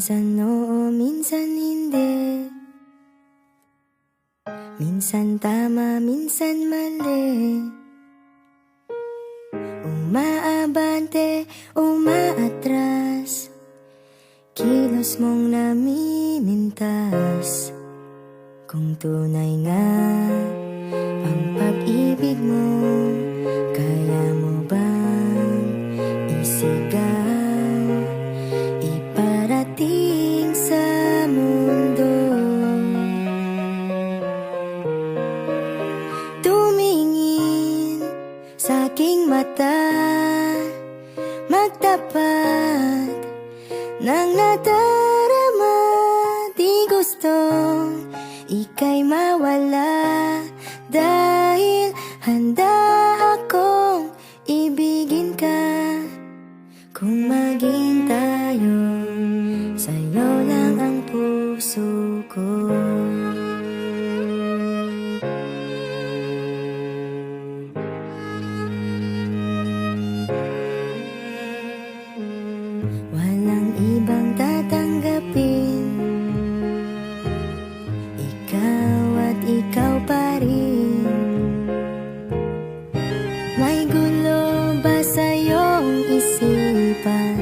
Minsan oo, minsan hindi. Minsan tama, minsan mali. Umaabante, umaatras. Kilos mong namimintas. Kung tunay nga ang pag-ibig mo, kaya mo bang isigaw, iparating sa mundo? Tumingin sa aking mata, magtapat ng nadarama. Di gustong ika'y mawala, dahil handa akong ibigin ka. Kung maging tayo, sa'yo lang ang puso ko. Walang ibang tatanggapin, ikaw at ikaw pa rin. May gulo ba sa iyong isipan?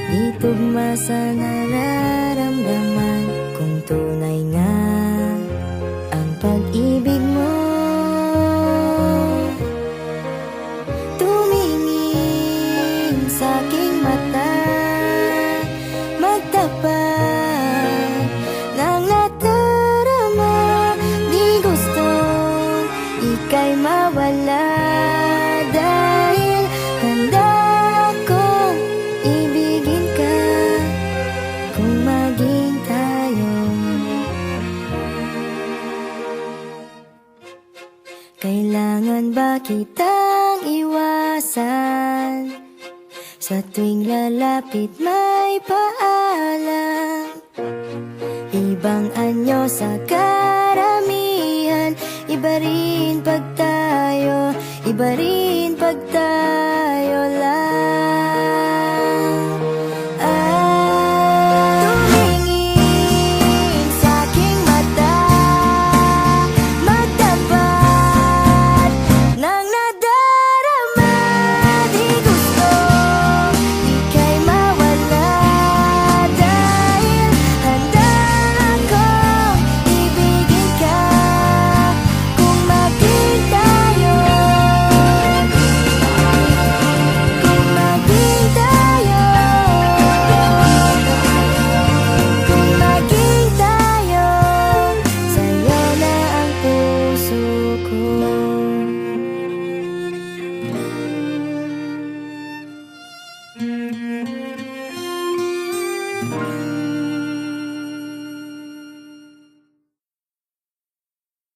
Di tugma sa nararamdaman. Kung tunay nga ang pag-ibig mo, tumingin sa aking mata, magtapat ng nadarama. Di gusto ika'y mawala, dahil handa akong ibigin ka. Kung maging tayo, kailangan ba kitang iwasan? Sa tuwing lalapit may paalam, ibang anyo sa karamihan. Iba rin pag tayo, iba rin pag tayo lang. Tumingin sa aking mata, magtapat ng nadarama. Di gusto ika'y mawala, dahil handa akong ibigin ka. Kung maging tayo, kung maging tayo, kung maging tayo, sa'yo na ang puso ko.